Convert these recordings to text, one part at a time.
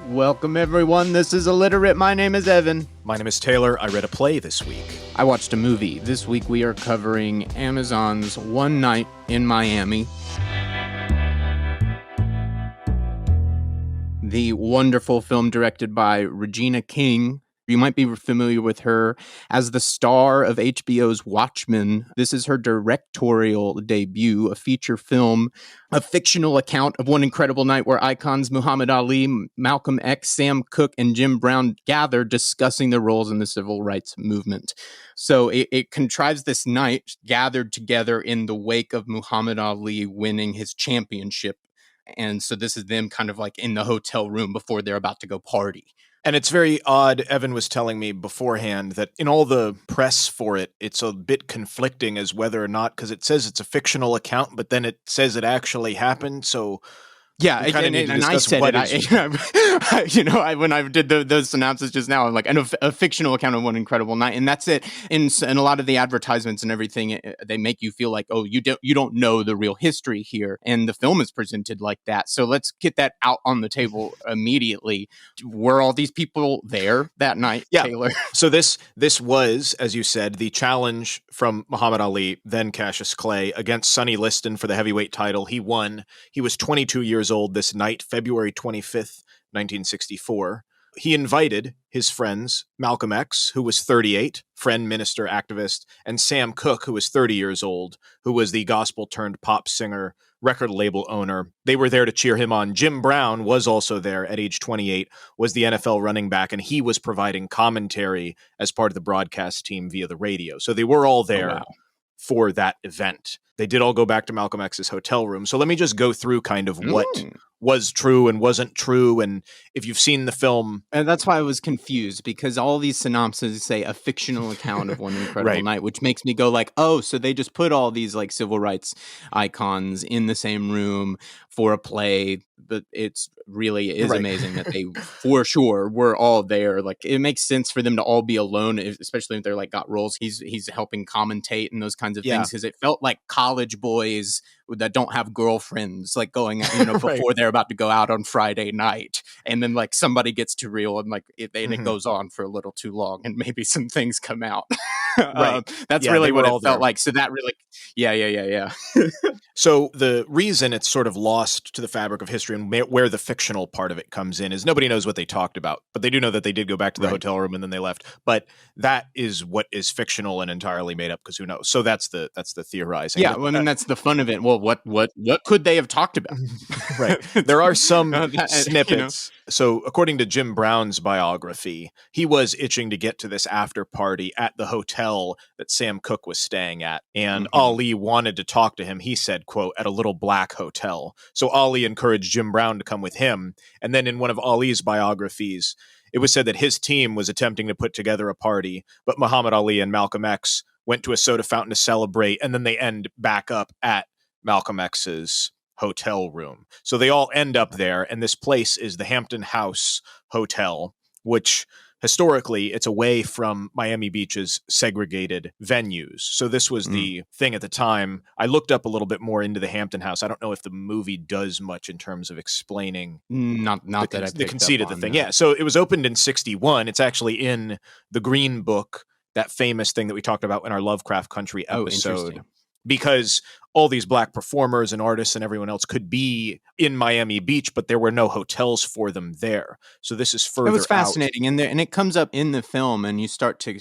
Welcome, everyone. This is Illiterate. My name is Evan. My name is Taylor. I read a play this week. I watched a movie. This week we are covering Amazon's One Night in Miami. The wonderful film directed by Regina King. You might be familiar with her as the star of HBO's Watchmen. This is her directorial debut, a feature film, a fictional account of one incredible night where icons Muhammad Ali, Malcolm X, Sam Cooke, and Jim Brown gather discussing their roles in the civil rights movement. So it contrives this night gathered together in the wake of Muhammad Ali winning his championship. And so this is them kind of like in the hotel room before they're about to go party. And it's very odd. Evan was telling me beforehand that in all the press for it, it's a bit conflicting as whether or not, because it says it's a fictional account, but then it says it actually happened. So yeah, and I said it. When I did those synopses just now, I'm like, a fictional account of one incredible night, and that's it. In a lot of the advertisements and everything, they make you feel like, oh, you don't know the real history here, and the film is presented like that. So let's get that out on the table immediately. Were all these people there that night, yeah. Taylor? So this was, as you said, the challenge from Muhammad Ali, then Cassius Clay, against Sonny Liston for the heavyweight title. He won. He was 22 years old this night, February 25th, 1964. He invited his friends, Malcolm X, who was 38, friend, minister, activist, and Sam Cooke, who was 30 years old, who was the gospel-turned-pop singer, record label owner. They were there to cheer him on. Jim Brown was also there at age 28, was the NFL running back, and he was providing commentary as part of the broadcast team via the radio. So they were all there for that event. They did all go back to Malcolm X's hotel room. So let me just go through kind of what was true and wasn't true. And if you've seen the film. And that's why I was confused, because all these synopses say a fictional account of one incredible night, which makes me go like, oh, so they just put all these like civil rights icons in the same room for a play. But it's really is amazing that they for sure were all there. Like it makes sense for them to all be alone, especially if they're like got roles. He's helping commentate and those kinds of things, because it felt like college boys that don't have girlfriends like going before they're about to go out on Friday night, and then like somebody gets too real and like it goes on for a little too long and maybe some things come out. That's really what it felt like. So that really So the reason it's sort of lost to the fabric of history and where the fictional part of it comes in is nobody knows what they talked about, but they do know that they did go back to the hotel room and then they left. But that is what is fictional and entirely made up, because who knows? So that's the theorizing. Yeah, well, and that's the fun of it. Well, what could they have talked about? There are some snippets. So according to Jim Brown's biography, he was itching to get to this after party at the hotel that Sam Cooke was staying at. And Ali wanted to talk to him, he said, quote, at a little black hotel. So Ali encouraged Jim Brown to come with him. And then in one of Ali's biographies, it was said that his team was attempting to put together a party, but Muhammad Ali and Malcolm X went to a soda fountain to celebrate, and then they end back up at Malcolm X's hotel room. So they all end up there, and this place is the Hampton House Hotel, which historically it's away from Miami Beach's segregated venues. So this was the thing at the time. I looked up a little bit more into the Hampton House. I don't know if the movie does much in terms of explaining the conceit of the thing. Yeah, so it was opened in 1961. It's actually in the Green Book, that famous thing that we talked about in our Lovecraft Country episode. Because all these black performers and artists and everyone else could be in Miami Beach, but there were no hotels for them there. So this is further out. It was fascinating. And it comes up in the film, and you start to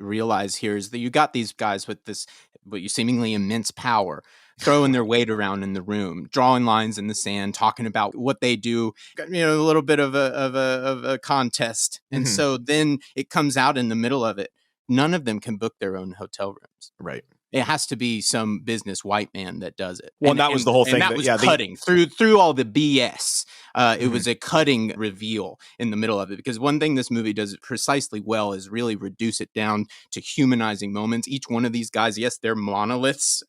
realize here is that you got these guys with this what you seemingly immense power, throwing their weight around in the room, drawing lines in the sand, talking about what they do, a little bit of a contest. And so then it comes out in the middle of it. None of them can book their own hotel rooms. Right. It has to be some business white man that does it. Well, that was the whole thing. And that was cutting through all the BS. It was a cutting reveal in the middle of it, because one thing this movie does precisely well is really reduce it down to humanizing moments. Each one of these guys, yes, they're monoliths.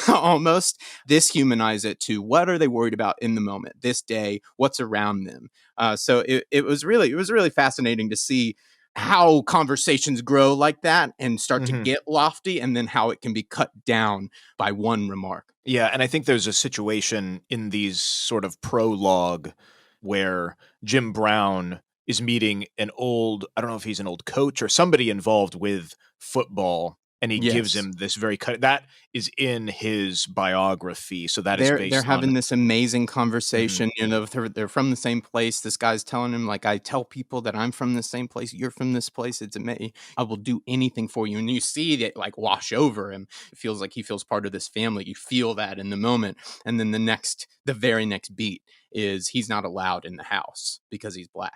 Almost dishumanize it to what are they worried about in the moment, this day, what's around them. So it was really fascinating to see how conversations grow like that and start to get lofty, and then how it can be cut down by one remark. Yeah, and I think there's a situation in these sort of prologue where Jim Brown is meeting I don't know if he's an old coach or somebody involved with football, and he gives him this that is in his biography. So that is They're based on. having this amazing conversation, they're from the same place. This guy's telling him, like, I tell people that I'm from the same place, you're from this place, it's amazing. I will do anything for you. And you see that, like, wash over him. It feels like he feels part of this family. You feel that in the moment. And then the very next beat is he's not allowed in the house because he's black.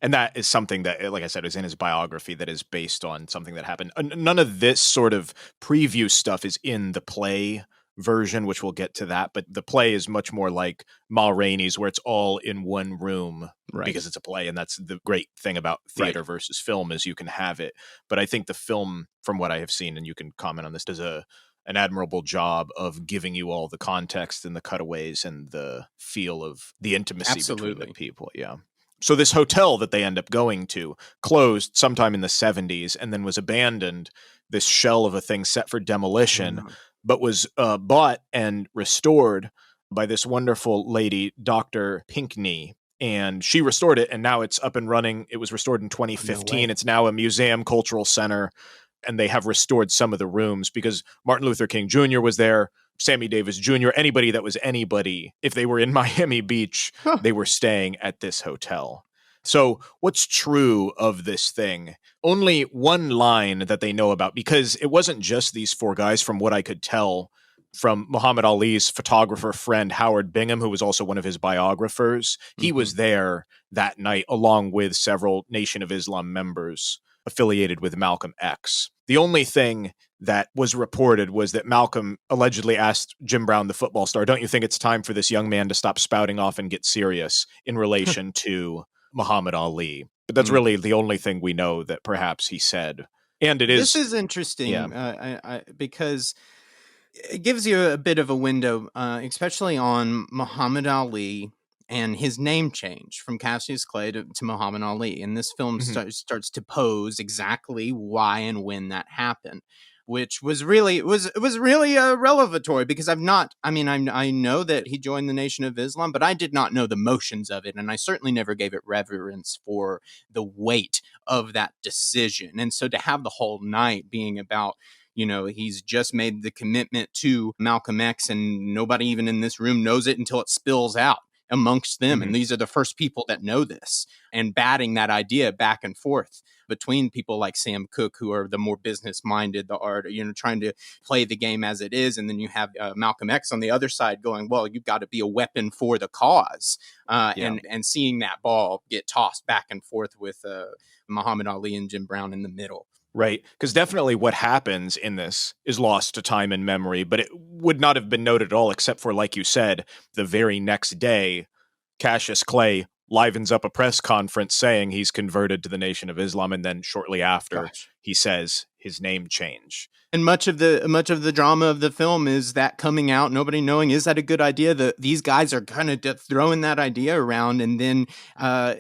And that is something that, like I said, is in his biography that is based on something that happened. None of this sort of preview stuff is in the play version, which we'll get to that. But the play is much more like Ma Rainey's, where it's all in one room because it's a play. And that's the great thing about theater versus film, is you can have it. But I think the film, from what I have seen, and you can comment on this, does an admirable job of giving you all the context and the cutaways and the feel of the intimacy between the people. Yeah. So this hotel that they end up going to closed sometime in the 70s and then was abandoned, this shell of a thing set for demolition, but was bought and restored by this wonderful lady, Dr. Pinkney. And she restored it, and now it's up and running. It was restored in 2015. No, it's now a museum, cultural center, and they have restored some of the rooms because Martin Luther King Jr. was there, Sammy Davis Jr., anybody that was anybody. If they were in Miami Beach, they were staying at this hotel. So what's true of this thing? Only one line that they know about, because it wasn't just these four guys, from what I could tell from Muhammad Ali's photographer friend, Howard Bingham, who was also one of his biographers. He was there that night along with several Nation of Islam members affiliated with Malcolm X. The only thing that was reported was that Malcolm allegedly asked Jim Brown, the football star, don't you think it's time for this young man to stop spouting off and get serious in relation to Muhammad Ali? But that's really the only thing we know that perhaps he said. And this is interesting because it gives you a bit of a window, especially on Muhammad Ali and his name change from Cassius Clay to Muhammad Ali. And this film starts to pose exactly why and when that happened, which was really revelatory, because I know that he joined the Nation of Islam, but I did not know the motions of it. And I certainly never gave it reverence for the weight of that decision. And so to have the whole night being about, he's just made the commitment to Malcolm X, and nobody even in this room knows it until it spills out amongst them. And these are the first people that know this, and batting that idea back and forth between people like Sam Cooke, who are the more business minded, the art, trying to play the game as it is. And then you have Malcolm X on the other side going, well, you've got to be a weapon for the cause. And seeing that ball get tossed back and forth with Muhammad Ali and Jim Brown in the middle. Right, because definitely what happens in this is lost to time and memory, but it would not have been noted at all, except for, like you said, the very next day, Cassius Clay livens up a press conference saying he's converted to the Nation of Islam, and then shortly after, he says his name change. And much of the drama of the film is that coming out, nobody knowing, is that a good idea? These guys are kind of throwing that idea around, and then a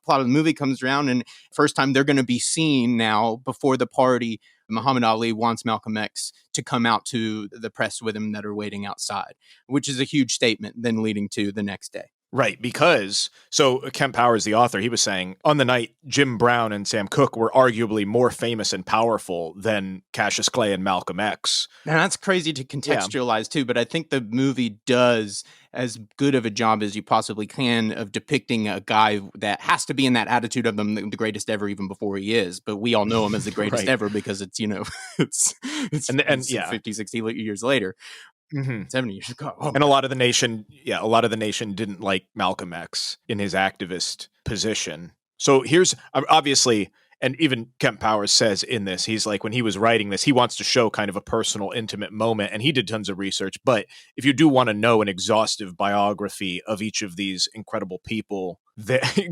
plot of the movie comes around, and first time they're going to be seen now before the party. Muhammad Ali wants Malcolm X to come out to the press with him that are waiting outside, which is a huge statement then leading to the next day. Right, because, so Kemp Powers, the author, he was saying, on the night, Jim Brown and Sam Cooke were arguably more famous and powerful than Cassius Clay and Malcolm X. Now, that's crazy to contextualize, too, but I think the movie does as good of a job as you possibly can of depicting a guy that has to be in that attitude of him, the greatest ever, even before he is. But we all know him as the greatest ever because it's, it's 50, 60 years later. 70 years ago. And a lot of the nation didn't like Malcolm X in his activist position. So here's, obviously, and even Kemp Powers says in this, he's like, when he was writing this, he wants to show kind of a personal, intimate moment, and he did tons of research. But if you do want to know an exhaustive biography of each of these incredible people,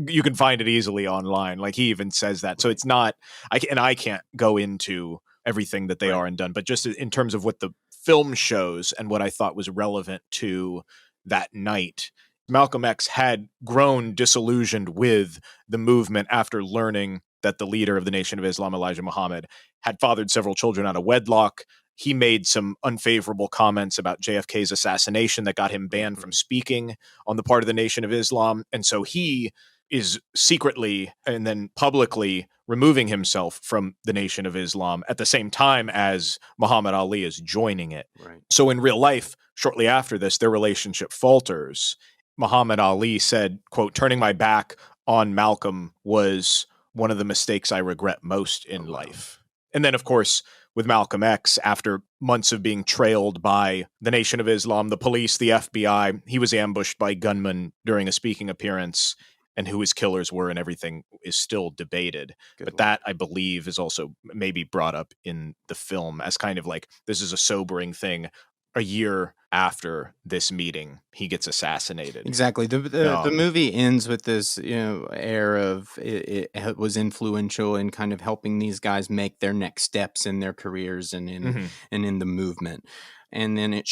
you can find it easily online. Like, he even says that. So it's not, I can't go into everything that they are and done, but just in terms of what the film shows and what I thought was relevant to that night, Malcolm X had grown disillusioned with the movement after learning that the leader of the Nation of Islam, Elijah Muhammad, had fathered several children out of wedlock. He made some unfavorable comments about JFK's assassination that got him banned from speaking on the part of the Nation of Islam. And so he is secretly and then publicly removing himself from the Nation of Islam at the same time as Muhammad Ali is joining it. Right. So in real life, shortly after this, their relationship falters. Muhammad Ali said, quote, "Turning my back on Malcolm was one of the mistakes I regret most in life." And then, of course, with Malcolm X, after months of being trailed by the Nation of Islam, the police, the FBI, he was ambushed by gunmen during a speaking appearance, and who his killers were and everything is still debated. But that, I believe, is also maybe brought up in the film as kind of like, this is a sobering thing. A year after this meeting, he gets assassinated. Exactly. The movie ends with this, air of it was influential in kind of helping these guys make their next steps in their careers and in the movement. And then it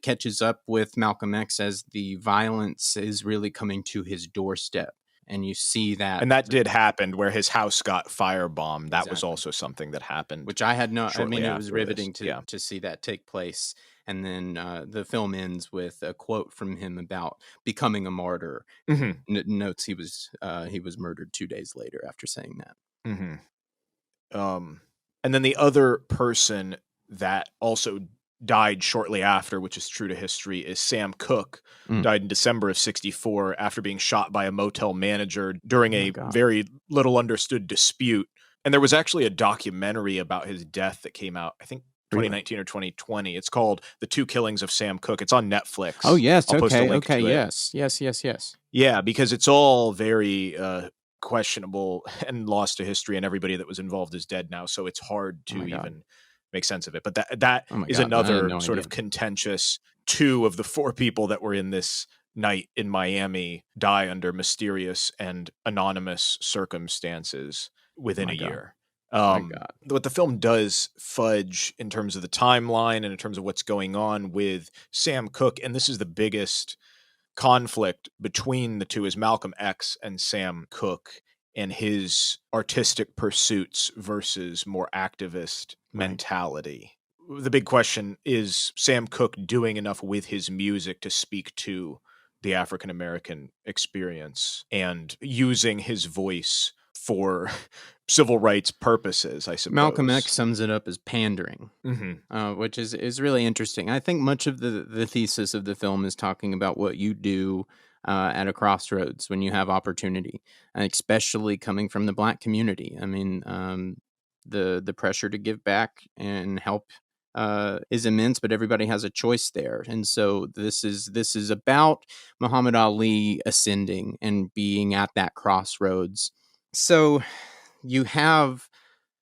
catches up with Malcolm X as the violence is really coming to his doorstep. And you see that. And that did happen where his house got firebombed. That was also something that happened. Which I had it was riveting to see that take place. And then the film ends with a quote from him about becoming a martyr. Notes he was murdered 2 days later after saying that. And then the other person that also died shortly after, which is true to history, is Sam Cooke. Died in December of 1964 after being shot by a motel manager during a very little understood dispute. And there was actually a documentary about his death that came out, I think, 2019 or 2020. It's called The Two Killings of Sam Cooke. It's on Netflix. Oh, yes. I'll post a link to it. Yes. Yeah, because it's all very questionable and lost to history, and everybody that was involved is dead now, so it's hard to even make sense of it. But that is another sort of contentious. 2 of the 4 people that were in this night in Miami die under mysterious and anonymous circumstances within a year. What the film does fudge in terms of the timeline and in terms of what's going on with Sam Cooke, and this is the biggest conflict between the two, is Malcolm X and Sam Cooke and his artistic pursuits versus more activist mentality. The big question is Sam Cooke doing enough with his music to speak to the African American experience and using his voice for civil rights purposes, I suppose. Malcolm X sums it up as pandering, which is really interesting. I think much of the thesis of the film is talking about what you do at a crossroads when you have opportunity, especially coming from the Black community. I mean, the pressure to give back and help is immense, but everybody has a choice there. And so this is about Muhammad Ali ascending and being at that crossroads. So you have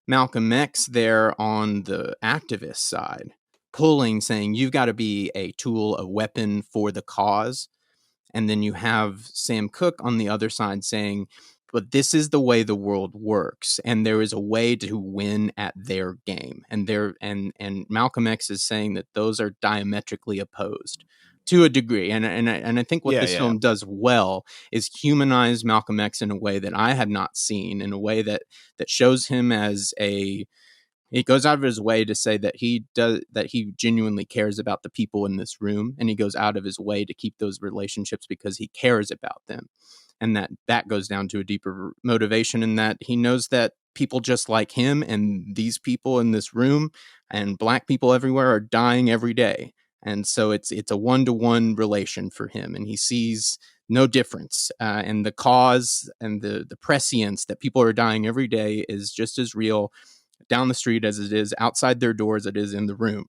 Malcolm X there on the activist side, saying you've got to be a tool, a weapon for the cause. And then you have Sam Cooke on the other side saying, but this is the way the world works, and there is a way to win at their game. And Malcolm X is saying that those are diametrically opposed to a degree. And I think what this film does well is humanize Malcolm X in a way that I had not seen, in a way that shows him as he goes out of his way to say that he genuinely cares about the people in this room, and he goes out of his way to keep those relationships because he cares about them. And that goes down to a deeper motivation, in that he knows that people just like him and these people in this room and Black people everywhere are dying every day. And so it's a one-to-one relation for him, and he sees no difference. And the cause and the prescience that people are dying every day is just as real down the street as it is outside their doors, it is in the room.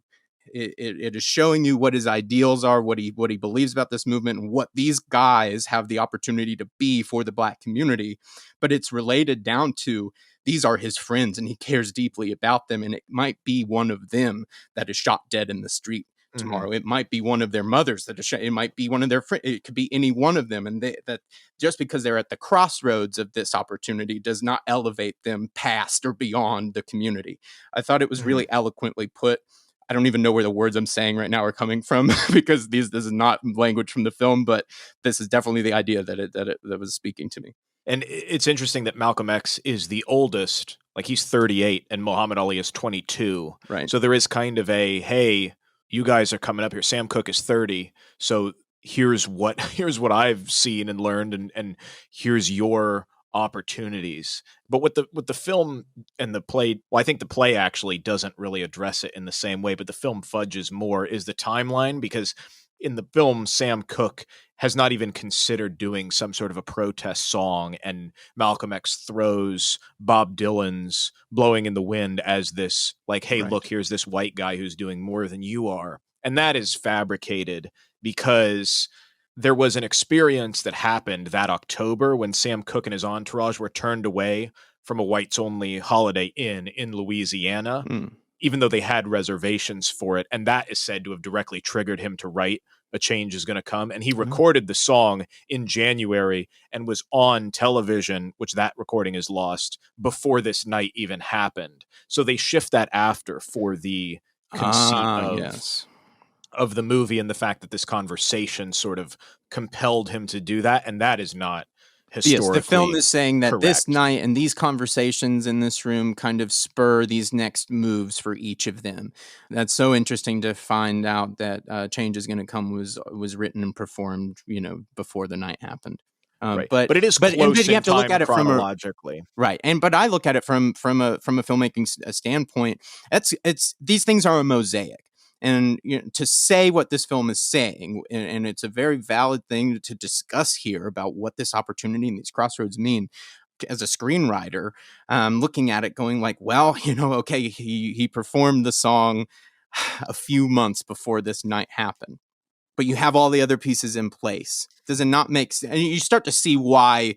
It is showing you what his ideals are, what he believes about this movement, and what these guys have the opportunity to be for the Black community. But it's related down to, these are his friends, and he cares deeply about them. And it might be one of them that is shot dead in the street tomorrow. It might be one of their mothers that is shot. It might be one of their friends. It could be any one of them. And that just because they're at the crossroads of this opportunity does not elevate them past or beyond the community. I thought it was really eloquently put. I don't even know where the words I'm saying right now are coming from because this is not language from the film, but this is definitely the idea that was speaking to me. And it's interesting that Malcolm X is the oldest, like he's 38 and Muhammad Ali is 22. Right. So there is kind of hey, you guys are coming up here. Sam Cooke is 30. So here's what I've seen and learned, and here's your opportunities. But what the film and the play, well, I think the play actually doesn't really address it in the same way, but the film fudges more, is the timeline, because in the film, Sam Cooke has not even considered doing some sort of a protest song, and Malcolm X throws Bob Dylan's Blowing in the Wind as this, like, hey, Right. look, here's this white guy who's doing more than you are. And that is fabricated because there was an experience that happened that October when Sam Cooke and his entourage were turned away from a whites-only Holiday Inn in Louisiana, even though they had reservations for it. And that is said to have directly triggered him to write A Change Is Gonna Come. And he recorded the song in January and was on television, which that recording is lost, before this night even happened. So they shift that after for the conceit of the movie, and the fact that this conversation sort of compelled him to do that. And that is not historically the film is saying that correct. This night and these conversations in this room kind of spur these next moves for each of them. That's so interesting to find out that Change Is Gonna Come was written and performed, before the night happened. Right. But it is close you have to look at it chronologically. Right. But I look at it from a filmmaking standpoint. These things are a mosaic. And to say what this film is saying, and it's a very valid thing to discuss here about what this opportunity and these crossroads mean. As a screenwriter, looking at it, going like, well, okay, he performed the song a few months before this night happened, but you have all the other pieces in place. Does it not make sense? And you start to see why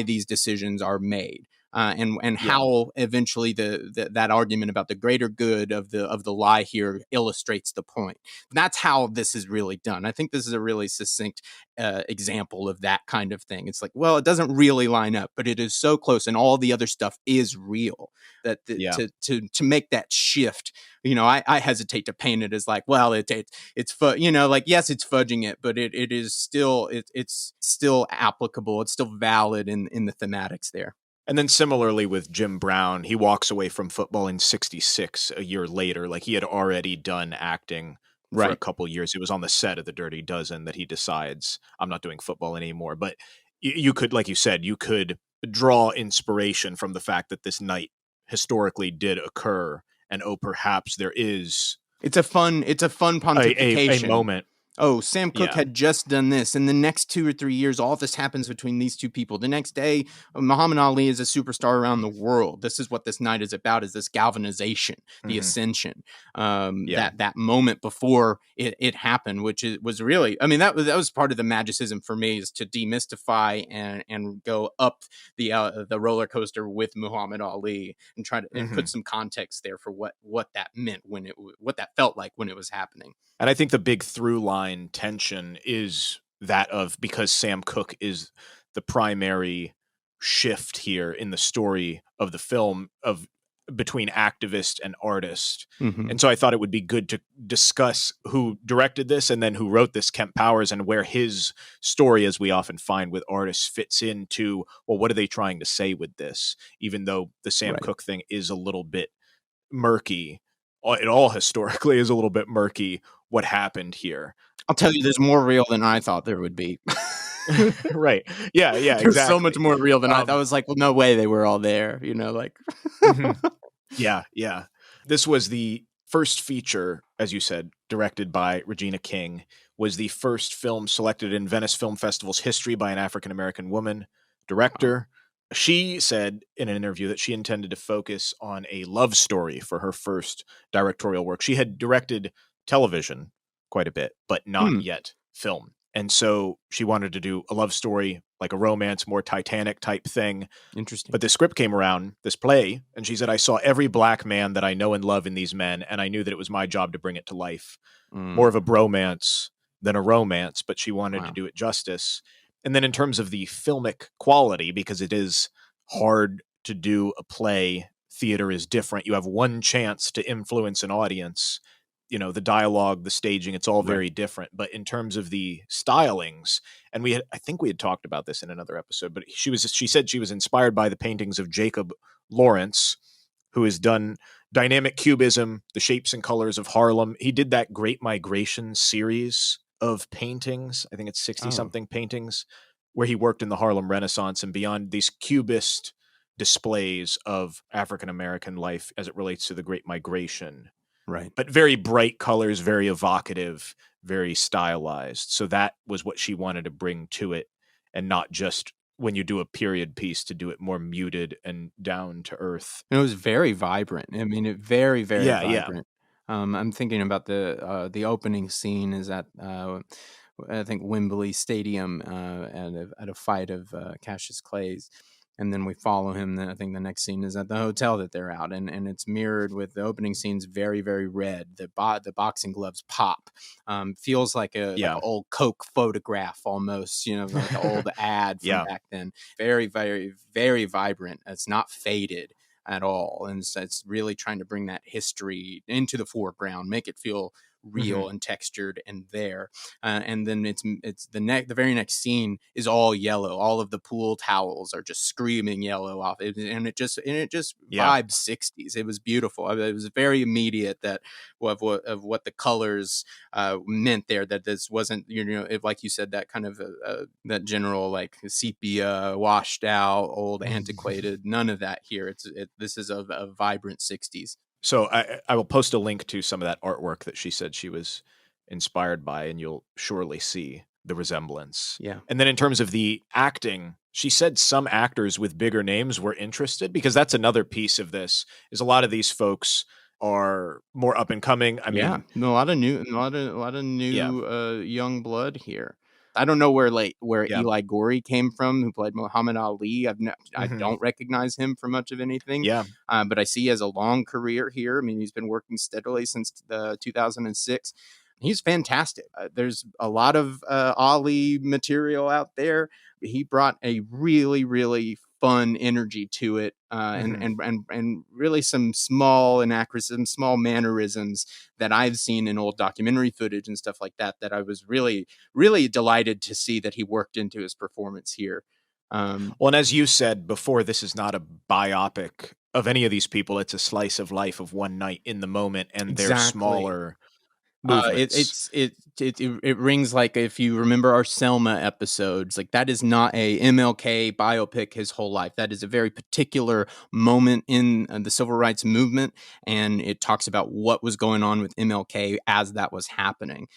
these decisions are made. And how eventually that argument about the greater good of the lie here illustrates the point. That's how this is really done. I think this is a really succinct example of that kind of thing. It's like, well, it doesn't really line up, but it is so close, and all the other stuff is real. That to make that shift, I hesitate to paint it as like, well, it's yes, it's fudging it, but it is still it's still applicable. It's still valid in the thematics there. And then similarly with Jim Brown, he walks away from football in 1966, a year later. Like, he had already done acting for a couple years. It was on the set of The Dirty Dozen that he decides, I'm not doing football anymore. But you could, like you said, you could draw inspiration from the fact that this night historically did occur. And perhaps there is... It's a fun pontification. A moment. Oh, Sam Cooke had just done this. In the next 2 or 3 years, all this happens between these two people. The next day, Muhammad Ali is a superstar around the world. This is what this night is about, is this galvanization, the ascension. That moment before it happened, which was really, I mean, that was part of the magicism for me, is to demystify and go up the roller coaster with Muhammad Ali and try to and put some context there for what that meant what that felt like when it was happening. And I think the big through line tension is that of, because Sam Cooke is the primary shift here in the story of the film, of between activist and artist. And so I thought it would be good to discuss who directed this and then who wrote this, Kemp Powers, and where his story, as we often find with artists, fits into, well, what are they trying to say with this? Even though the Sam Cooke thing is a little bit murky, it all historically is a little bit murky. What happened here? I'll tell you, there's more real than I thought there would be. Right. Yeah, There's exactly. so much more real than I thought. I was like, well, no way they were all there, like. Yeah. This was the first feature, as you said, directed by Regina King, was the first film selected in Venice Film Festival's history by an African-American woman director. Wow. She said in an interview that she intended to focus on a love story for her first directorial work. She had directed television quite a bit, but not yet film. And so she wanted to do a love story, like a romance, more Titanic type thing. Interesting. But the script came around, this play, and she said, I saw every black man that I know and love in these men, and I knew that it was my job to bring it to life. More of a bromance than a romance, but she wanted to do it justice. And then in terms of the filmic quality, because it is hard to do a play, theater is different. You have one chance to influence an audience. The dialogue, the staging, it's all very different. But in terms of the stylings, and I think we had talked about this in another episode, but she said she was inspired by the paintings of Jacob Lawrence, who has done dynamic cubism, the shapes and colors of Harlem. He did that Great Migration series of paintings. I think it's 60 Oh, something paintings where he worked in the Harlem Renaissance and beyond, these cubist displays of African American life as it relates to the Great Migration. right. But very bright colors, very evocative, very stylized. So that was what she wanted to bring to it, and not just when you do a period piece to do it more muted and down to earth. And it was very vibrant. I mean, very, very Yeah, yeah. vibrant. I'm thinking about the opening scene is at I think Wembley Stadium at a fight of Cassius Clay's, and then we follow him. Then I think the next scene is at the hotel that they're out, and it's mirrored with the opening scene's very, very red. The boxing gloves pop. Feels like a Yeah. old Coke photograph almost. Like an old ad from Yeah. back then. Very, very, very vibrant. It's not faded at all, and so it's really trying to bring that history into the foreground, make it feel real and textured and there. And then it's the very next scene is all yellow. All of the pool towels are just screaming yellow off it, and it just Yeah. vibes 60s. It was beautiful. I mean, it was very immediate that of what the colors meant there, that this wasn't like you said, that kind of that general like sepia, washed out, old, antiquated. None of that here. This is a vibrant 60s. So I will post a link to some of that artwork that she said she was inspired by, and you'll surely see the resemblance. Yeah. And then in terms of the acting, she said some actors with bigger names were interested, because that's another piece of this, is a lot of these folks are more up and coming. I mean, a lot of new, yeah, young blood here. I don't know where yeah. Eli Gorey came from, who played Muhammad Ali. I Mhm. don't recognize him for much of anything, Yeah. but I see he has a long career here. I mean, he's been working steadily since 2006. He's fantastic. There's a lot of Ali material out there. He brought a really, really fun energy to it, Mhm. and really some small anachronisms, small mannerisms that I've seen in old documentary footage and stuff like that. That I was really, really delighted to see that he worked into his performance here. Well, and as you said before, this is not a biopic of any of these people. It's a slice of life of one night in the moment and their Exactly. smaller movements. It rings like, if you remember our Selma episodes, like that is not a MLK biopic his whole life. That is a very particular moment in the civil rights movement, and it talks about what was going on with MLK as that was happening.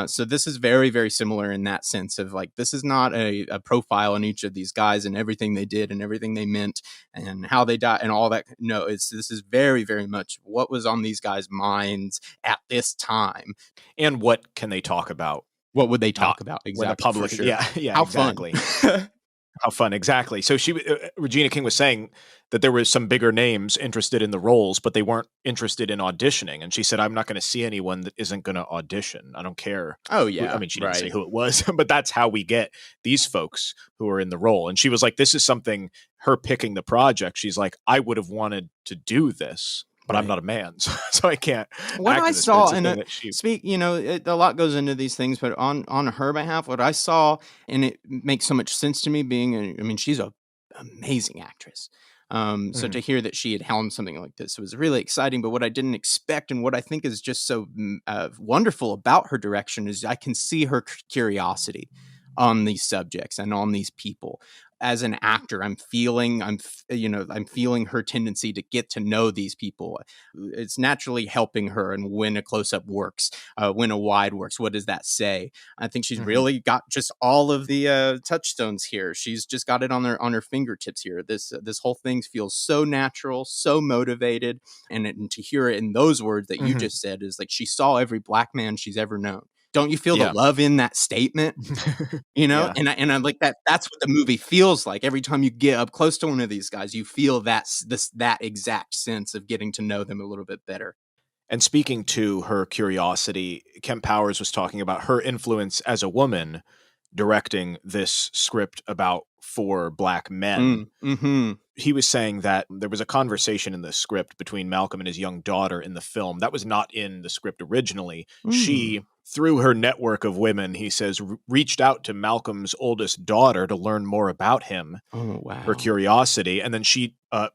So this is very, very similar in that sense of like, this is not a profile on each of these guys and everything they did and everything they meant and how they died and all that. No, this is very, very much what was on these guys' minds at this time. And what can they talk about? What would they Not talk about? when the Exactly, for public, sure. yeah, yeah, How fun. exactly. How fun, exactly. So Regina King was saying that there were some bigger names interested in the roles, but they weren't interested in auditioning. And she said, "I'm not going to see anyone that isn't going to audition. I don't care." Oh, I yeah, mean, she didn't say right. who it was, but that's how we get these folks who are in the role. And she was like, "This is something." Her picking the project, she's like, "I would have wanted to do this, but I'm Right. not a man, so I can't What act I in this." But it's saw, a and thing that she, a lot goes into these things, but on her behalf, what I saw, and it makes so much sense to me, I mean, she's a amazing actress. So Mhm. to hear that she had helmed something like this was really exciting. But what I didn't expect, and what I think is just so wonderful about her direction, is I can see her curiosity on these subjects and on these people. As an actor, I'm feeling her tendency to get to know these people. It's naturally helping her, and when a close up works, when a wide works, what does that say? I think she's Mhm. really got just all of the touchstones here. She's just got it on her fingertips here. This whole thing feels so natural, so motivated, and to hear it in those words that you Mhm. just said is like she saw every black man she's ever known. Don't you feel the Yeah. love in that statement? Yeah. And I like that. That's what the movie feels like. Every time you get up close to one of these guys, you feel that exact sense of getting to know them a little bit better. And speaking to her curiosity, Kemp Powers was talking about her influence as a woman directing this script about four black men. Mm-hmm. He was saying that there was a conversation in the script between Malcolm and his young daughter in the film that was not in the script originally. Mm. through her network of women, he says, reached out to Malcolm's oldest daughter to learn more about him. Oh, wow. Her curiosity. And then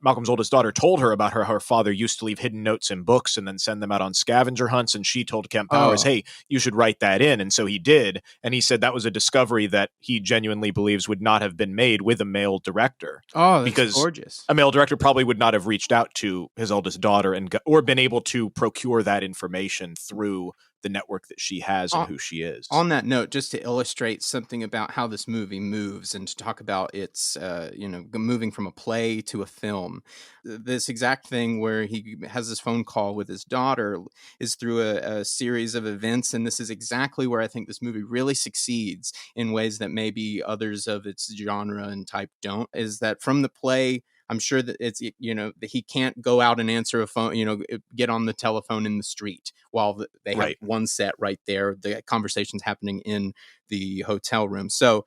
Malcolm's oldest daughter told her about her father used to leave hidden notes in books and then send them out on scavenger hunts. And she told Kemp Powers, hey, you should write that in. And so he did. And he said that was a discovery that he genuinely believes would not have been made with a male director. Oh, that's because gorgeous. A male director probably would not have reached out to his oldest daughter or been able to procure that information through the network that she has and who she is. On that note, just to illustrate something about how this movie moves and to talk about its, moving from a play to a film, this exact thing where he has this phone call with his daughter is through a series of events. And this is exactly where I think this movie really succeeds in ways that maybe others of its genre and type don't, is that from the play, I'm sure that it's, that he can't go out and answer a phone, get on the telephone in the street while they have one set right there. The conversation's happening in the hotel room. So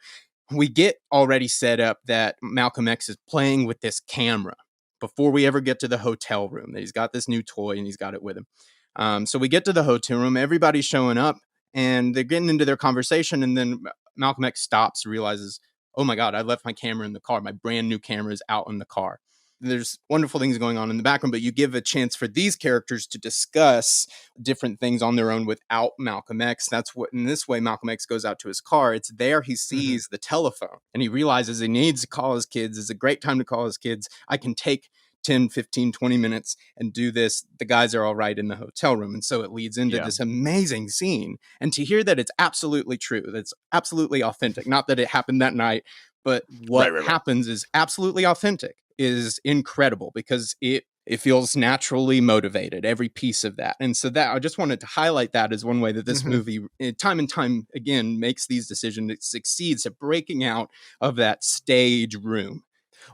we get already set up that Malcolm X is playing with this camera before we ever get to the hotel room, that he's got this new toy and he's got it with him. So we get to the hotel room, everybody's showing up and they're getting into their conversation. And then Malcolm X stops, realizes, oh my God, I left my camera in the car. My brand new camera is out in the car. There's wonderful things going on in the background, but you give a chance for these characters to discuss different things on their own without Malcolm X. That's what, in this way, Malcolm X goes out to his car. It's there he sees the telephone and he realizes he needs to call his kids. It's a great time to call his kids. I can take 10, 15, 20 minutes and do this. The guys are all right in the hotel room. And so it leads into this amazing scene. And to hear that it's absolutely true, that's absolutely authentic, not that it happened that night, but what happens is absolutely authentic, is incredible because it feels naturally motivated, every piece of that. And so that I just wanted to highlight that as one way that this movie time and time again makes these decisions. It succeeds at breaking out of that stage room.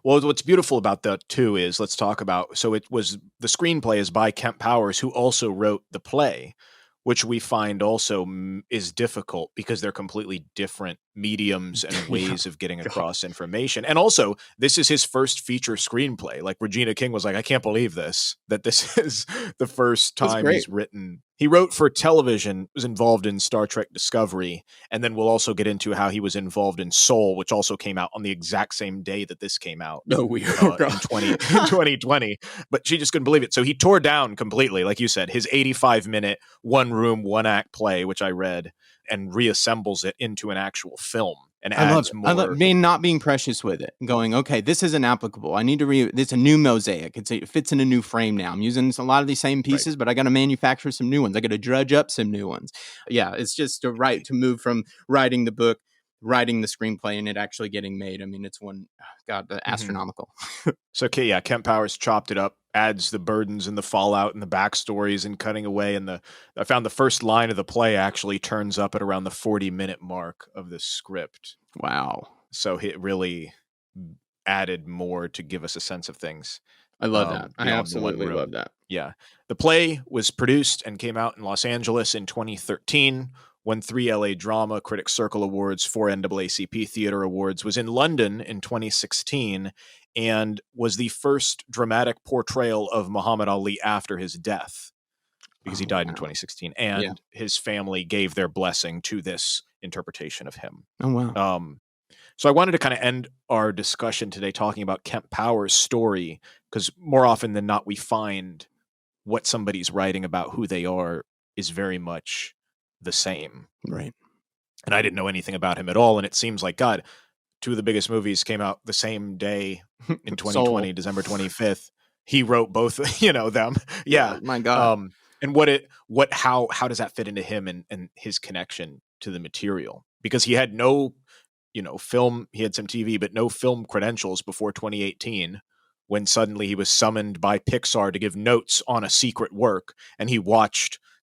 Well, what's beautiful about that too is, let's talk about, so the screenplay is by Kemp Powers, who also wrote the play, which we find also is difficult because they're completely different mediums and ways of getting across information. And also, this is his first feature screenplay. Like Regina King was like, I can't believe that this is the first time he's written. He wrote for television, was involved in Star Trek Discovery, and then we'll also get into how he was involved in Soul, which also came out on the exact same day that this came out in 2020. But she just couldn't believe it. So he tore down completely, like you said, his 85-minute, one-room, one-act play, which I read, and reassembles it into an actual film and adds more. I love not being precious with it, going, okay, this isn't applicable. I need to it's a new mosaic. It fits in a new frame now. I'm using a lot of these same pieces, but I got to manufacture some new ones. I got to drudge up some new ones. Yeah, it's just a right to move from writing the book, writing the screenplay, and it actually getting made. I mean, it's astronomical. So, Kemp Powers chopped it up, adds the burdens and the fallout and the backstories and cutting away. And I found the first line of the play actually turns up at around the 40-minute mark of the script. Wow. So it really added more to give us a sense of things. I love that. I absolutely love that. Yeah. The play was produced and came out in Los Angeles in 2013, won 3 LA Drama Critics Circle Awards, 4 NAACP Theater Awards, was in London in 2016, and was the first dramatic portrayal of Muhammad Ali after his death, because he died in 2016, and his family gave their blessing to this interpretation of him. Oh, wow. So I wanted to kind of end our discussion today talking about Kemp Powers' story, because more often than not, we find what somebody's writing about who they are is very much the same. Right. And I didn't know anything about him at all. And it seems like, God, 2 of the biggest movies came out the same day in 2020, December 25th. He wrote both, them. Yeah. My God. And how does that fit into him and his connection to the material? Because he had no, film, he had some TV, but no film credentials before 2018, when suddenly he was summoned by Pixar to give notes on a secret work. And he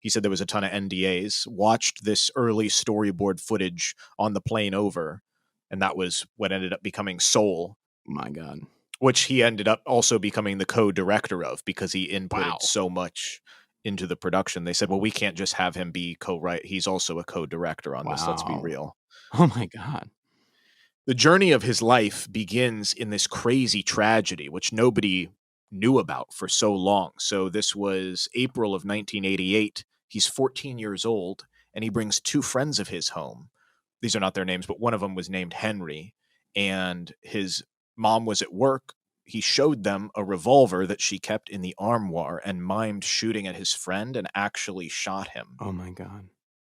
said there was a ton of NDAs, watched this early storyboard footage on the plane over. And that was what ended up becoming Soul. My God. Which he ended up also becoming the co-director of, because he inputted so much into the production. They said, well, we can't just have him be co-write. He's also a co-director on this. Let's be real. Oh my God. The journey of his life begins in this crazy tragedy, which nobody knew about for so long. So this was April of 1988. He's 14 years old, and he brings two friends of his home. These are not their names, but one of them was named Henry, and his mom was at work. He showed them a revolver that she kept in the armoire and mimed shooting at his friend and actually shot him. Oh my God.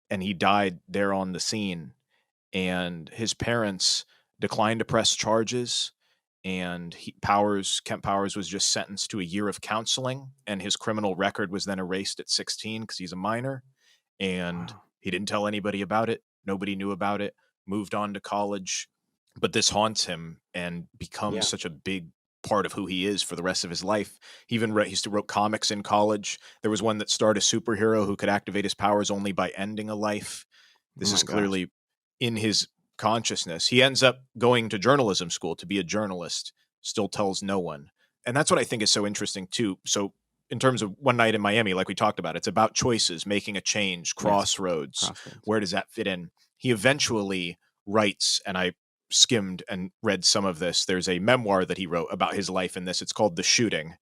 And he died there on the scene. And his parents declined to press charges. And Kemp Powers was just sentenced to a year of counseling. And his criminal record was then erased at 16 because he's a minor. And he didn't tell anybody about it. Nobody knew about it. Moved on to college. But this haunts him and becomes such a big part of who he is for the rest of his life. He even wrote comics in college. There was one that starred a superhero who could activate his powers only by ending a life. This is clearly in his consciousness. He ends up going to journalism school to be a journalist, still tells no one. And that's what I think is so interesting too. So in terms of One Night in Miami, like we talked about, it's about choices, making a change, crossroads. Where does that fit in? He eventually writes, and I skimmed and read some of this. There's a memoir that he wrote about his life in this. It's called The Shooting,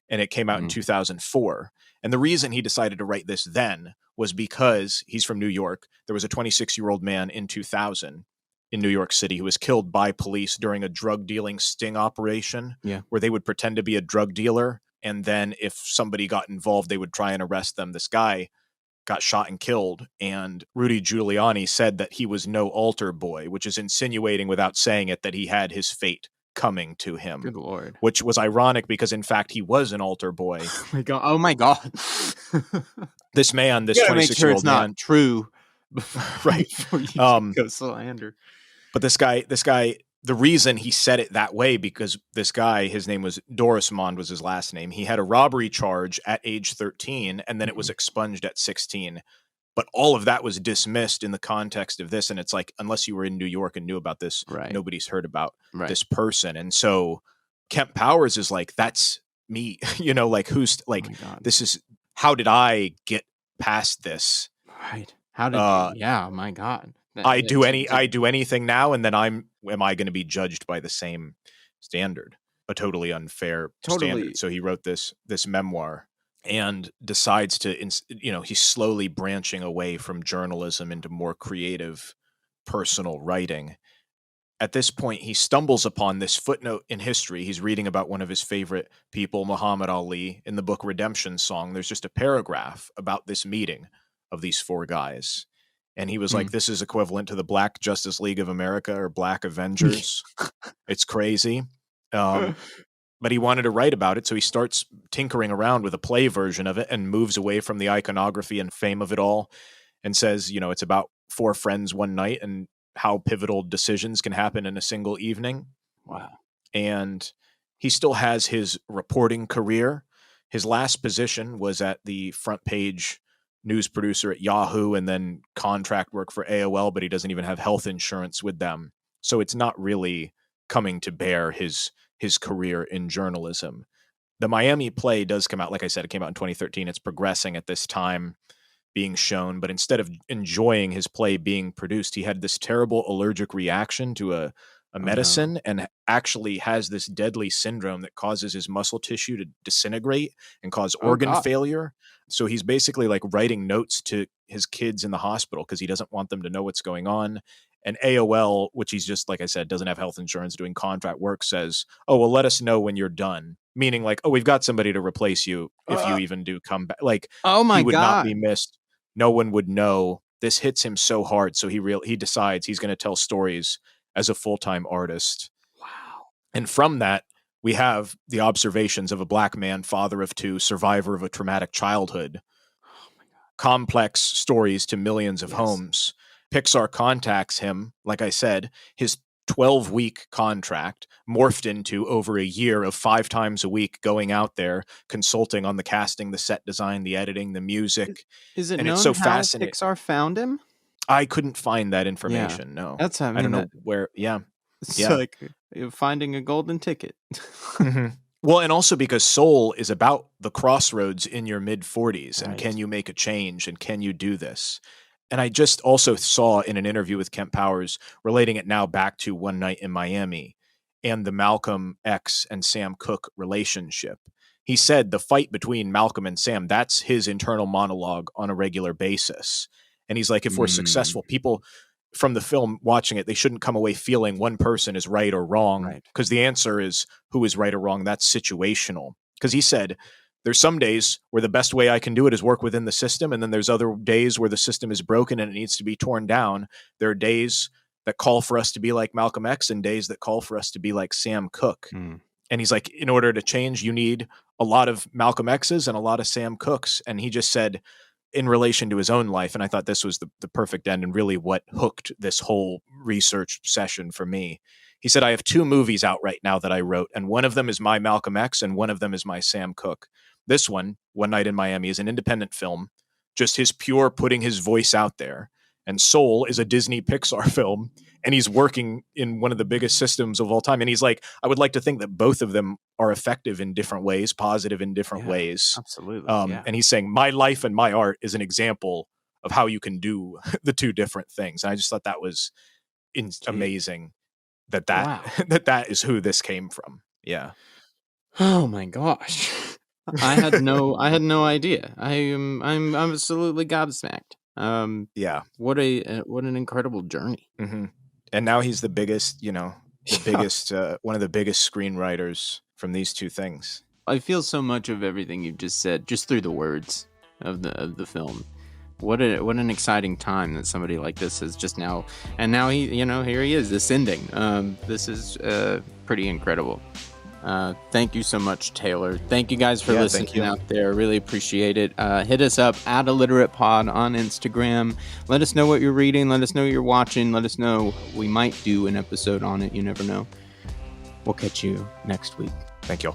and it came out in 2004. And the reason he decided to write this then was because he's from New York. There was a 26-year-old man in 2000 in New York City who was killed by police during a drug dealing sting operation where they would pretend to be a drug dealer. And then if somebody got involved, they would try and arrest them. This guy got shot and killed. And Rudy Giuliani said that he was no altar boy, which is insinuating without saying it that he had his fate coming to him. Good Lord. Which was ironic because in fact he was an altar boy. Oh my God. This man, this 26-year-old make sure it's man, not true. Right. Before you go slander. But this guy, the reason he said it that way, because this guy, his name was Dorismond was his last name. He had a robbery charge at age 13, and then it was expunged at 16. But all of that was dismissed in the context of this. And it's like, unless you were in New York and knew about this, nobody's heard about this person. And so Kemp Powers is like, that's me, like who's like, this is, how did I get past this? Right. How did you? My God. I do anything now, and then am I going to be judged by the same standard? A totally unfair standard. So he wrote this memoir and decides to, he's slowly branching away from journalism into more creative, personal writing. At this point, he stumbles upon this footnote in history. He's reading about one of his favorite people, Muhammad Ali, in the book Redemption Song. There's just a paragraph about this meeting of these four guys. And he was like, this is equivalent to the Black Justice League of America or Black Avengers. It's crazy. But he wanted to write about it. So he starts tinkering around with a play version of it and moves away from the iconography and fame of it all and says, it's about four friends one night and how pivotal decisions can happen in a single evening. Wow. And he still has his reporting career. His last position was at the front page news producer at Yahoo and then contract work for AOL, but he doesn't even have health insurance with them. So it's not really coming to bear his career in journalism. The Miami play does come out. Like I said, it came out in 2013. It's progressing at this time, being shown. But instead of enjoying his play being produced, he had this terrible allergic reaction to a medicine and actually has this deadly syndrome that causes his muscle tissue to disintegrate and cause organ failure. So he's basically like writing notes to his kids in the hospital because he doesn't want them to know what's going on. And AOL, which he's just, like I said, doesn't have health insurance, doing contract work, says, oh, well, let us know when you're done. Meaning like, oh, we've got somebody to replace you if you even do come back. Like, he would not be missed. No one would know. This hits him so hard. So he decides he's going to tell stories as a full-time artist. Wow. And from that, we have the observations of a Black man, father of two, survivor of a traumatic childhood. Oh my God. Complex stories to millions of homes. Pixar contacts him, like I said, his 12-week contract morphed into over a year of 5 times a week going out there, consulting on the casting, the set design, the editing, the music. Is it and known it's so how fascinating. Pixar found him? I couldn't find that information. No, I don't know where. Yeah, it's like finding a golden ticket. Mm-hmm. Well, and also because Soul is about the crossroads in your mid-40s, and can you make a change, and can you do this? And I just also saw in an interview with Kemp Powers, relating it now back to One Night in Miami and the Malcolm X and Sam Cooke relationship. He said the fight between Malcolm and Sam, that's his internal monologue on a regular basis. And he's like, if we're successful, people from the film watching it, they shouldn't come away feeling one person is right or wrong, because the answer is who is right or wrong. That's situational. Because he said, there's some days where the best way I can do it is work within the system. And then there's other days where the system is broken and it needs to be torn down. There are days that call for us to be like Malcolm X and days that call for us to be like Sam Cooke. And he's like, in order to change, you need a lot of Malcolm X's and a lot of Sam Cookes. And he just said, in relation to his own life, and I thought this was the perfect end and really what hooked this whole research session for me. He said, I have 2 movies out right now that I wrote, and one of them is my Malcolm X and one of them is my Sam Cooke. This one, One Night in Miami, is an independent film, just his pure putting his voice out there. And Soul is a Disney Pixar film, and he's working in one of the biggest systems of all time. And he's like, I would like to think that both of them are effective in different ways, positive in different ways. Absolutely. And he's saying, my life and my art is an example of how you can do the 2 different things. And I just thought that was amazing that is who this came from. Yeah. Oh my gosh. I had no idea. I'm absolutely gobsmacked. What an incredible journey. And now he's the biggest, biggest one of the biggest screenwriters from these 2 things. I feel so much of everything you've just said just through the words of the film. What an exciting time that somebody like this is just now, and now he, here he is ascending. This is pretty incredible. Thank you so much, Taylor. Thank you guys for listening out there. Really appreciate it. Hit us up at ILLITERATEPOD on Instagram. Let us know what you're reading. Let us know what you're watching. Let us know. We might do an episode on it. You never know. We'll catch you next week. Thank you.